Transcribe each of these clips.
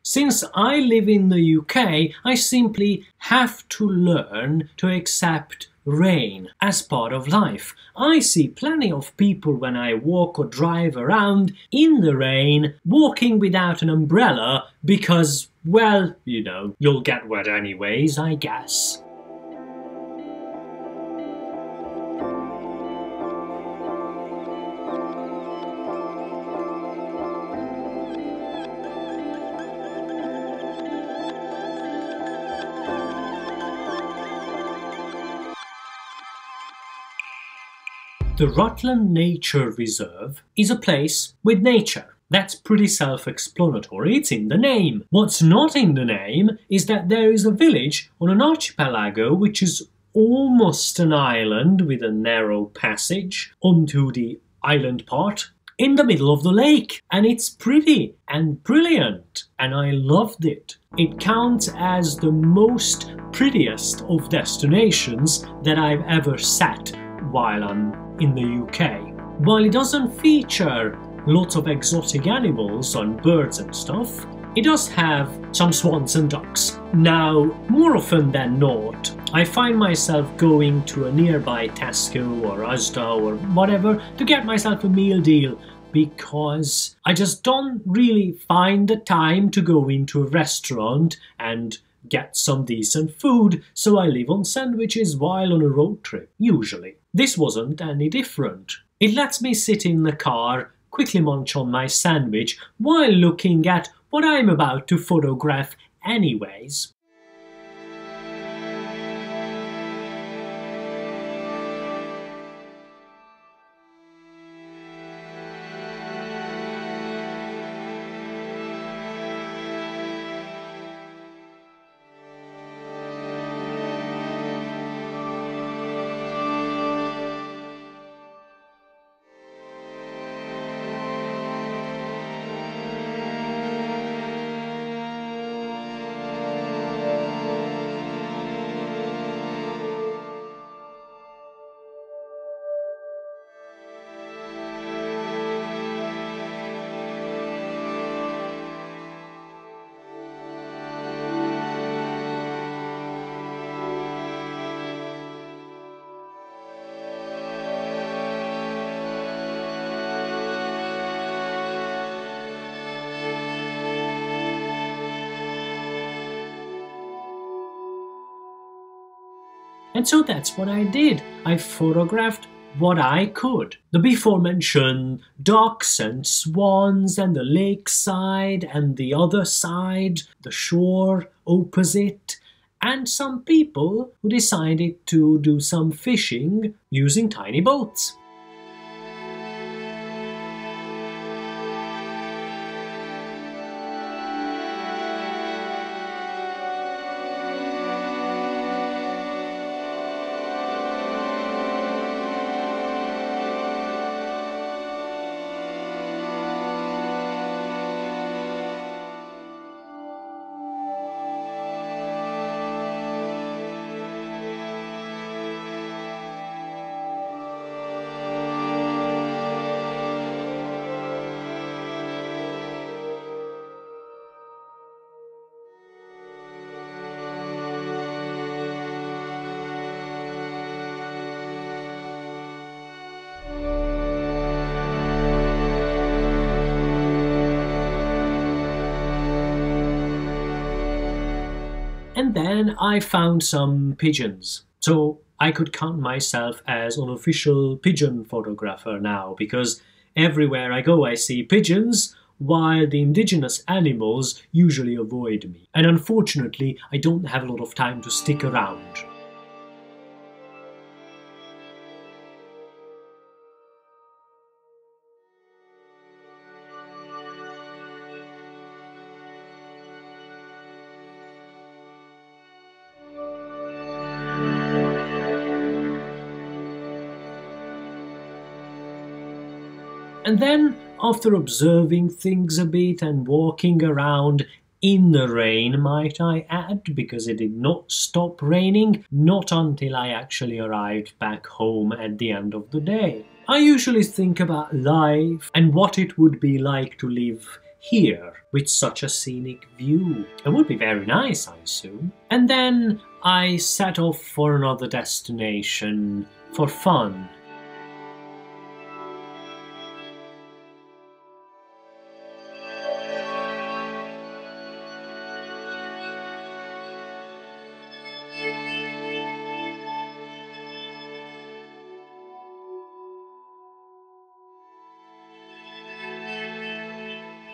Since I live in the UK, I simply have to learn to accept rain as part of life. I see plenty of people when I walk or drive around in the rain, walking without an umbrella because, well, you know, you'll get wet anyways, I guess. The Rutland Nature Reserve is a place with nature. That's pretty self-explanatory, it's in the name. What's not in the name is that there is a village on an archipelago which is almost an island with a narrow passage onto the island part in the middle of the lake. And it's pretty and brilliant, and I loved it. It counts as the most prettiest of destinations that I've ever sat while I'm in the UK. While it doesn't feature lots of exotic animals and birds and stuff, it does have some swans and ducks. Now, more often than not, I find myself going to a nearby Tesco or Asda or whatever to get myself a meal deal, because I just don't really find the time to go into a restaurant and get some decent food, so I live on sandwiches while on a road trip, usually. This wasn't any different. It lets me sit in the car, quickly munch on my sandwich while looking at what I'm about to photograph anyways. And so that's what I did. I photographed what I could. The before-mentioned ducks and swans and the lakeside and the other side, the shore opposite, and some people who decided to do some fishing using tiny boats. And then I found some pigeons. So I could count myself as an official pigeon photographer now, because everywhere I go I see pigeons, while the indigenous animals usually avoid me. And unfortunately, I don't have a lot of time to stick around. And then, after observing things a bit and walking around in the rain, might I add, because it did not stop raining, not until I actually arrived back home at the end of the day. I usually think about life and what it would be like to live here with such a scenic view. It would be very nice, I assume. And then I set off for another destination for fun.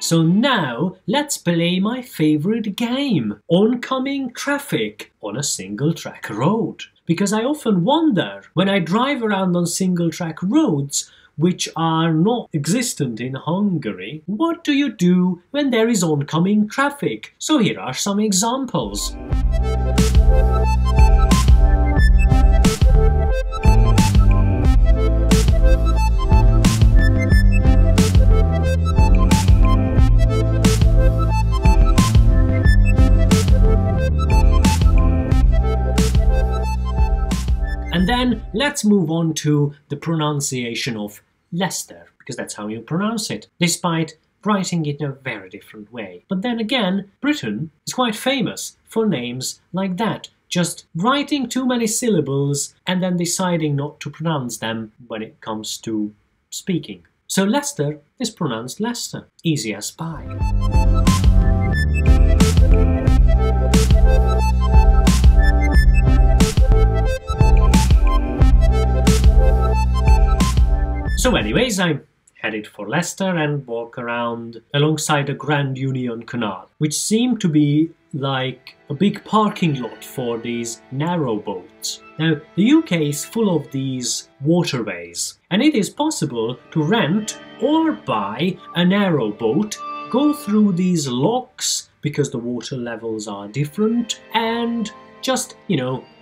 So now let's play my favorite game, oncoming traffic on a single track road. Because I often wonder, when I drive around on single track roads, which are not existent in Hungary, what do you do when there is oncoming traffic? So here are some examples. And then let's move on to the pronunciation of Leicester, because that's how you pronounce it, despite writing it in a very different way. But then again, Britain is quite famous for names like that, just writing too many syllables and then deciding not to pronounce them when it comes to speaking. So Leicester is pronounced Leicester, easy as pie. So anyways, I'm headed for Leicester and walk around alongside the Grand Union Canal, which seemed to be like a big parking lot for these narrow boats. Now, the UK is full of these waterways, and it is possible to rent or buy a narrow boat, go through these locks because the water levels are different, and just,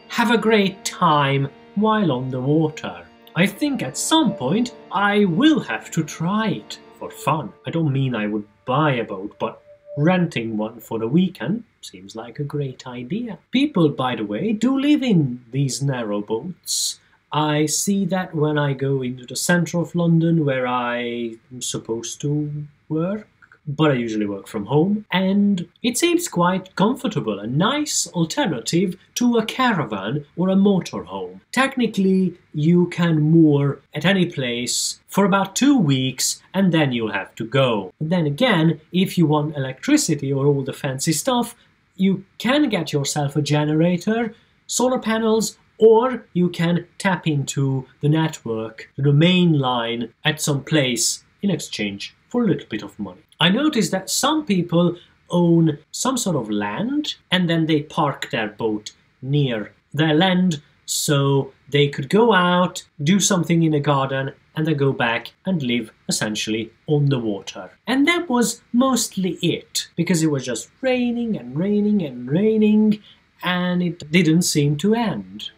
have a great time while on the water. I think at some point I will have to try it for fun. I don't mean I would buy a boat, but renting one for the weekend seems like a great idea. People, by the way, do live in these narrow boats. I see that when I go into the centre of London, where I'm supposed to work, but I usually work from home, and it seems quite comfortable, a nice alternative to a caravan or a motorhome. Technically, you can moor at any place for about 2 weeks and then you'll have to go. But then again, if you want electricity or all the fancy stuff, you can get yourself a generator, solar panels, or you can tap into the network, the main line at some place in exchange for a little bit of money. I noticed that some people own some sort of land and then they park their boat near their land so they could go out, do something in a garden and then go back and live essentially on the water. And that was mostly it, because it was just raining and raining and raining and it didn't seem to end.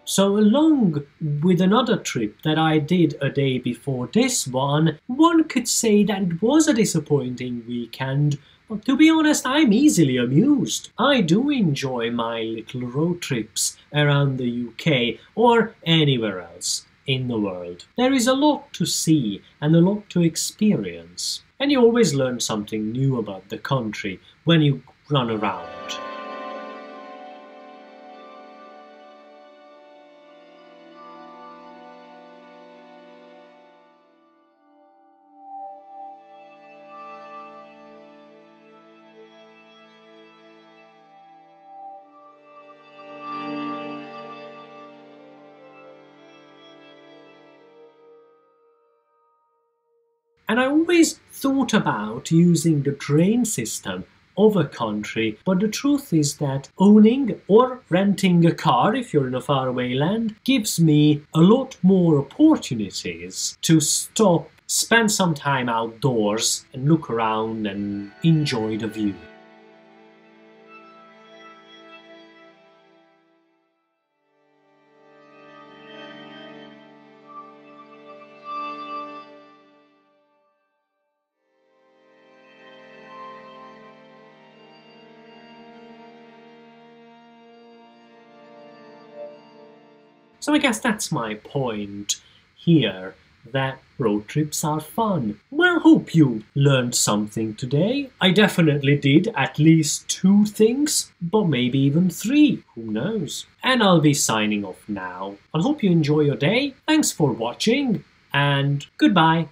So along with another trip that I did a day before this one could say that it was a disappointing weekend, but to be honest, I'm easily amused. I do enjoy my little road trips around the UK or anywhere else in the world. There is a lot to see and a lot to experience, and you always learn something new about the country when you run around. And I always thought about using the train system of a country, but the truth is that owning or renting a car, if you're in a faraway land, gives me a lot more opportunities to stop, spend some time outdoors and look around and enjoy the view. So I guess that's my point here, that road trips are fun. Well, hope you learned something today. I definitely did at least 2 things, but maybe even 3, who knows. And I'll be signing off now. I hope you enjoy your day. Thanks for watching, and goodbye.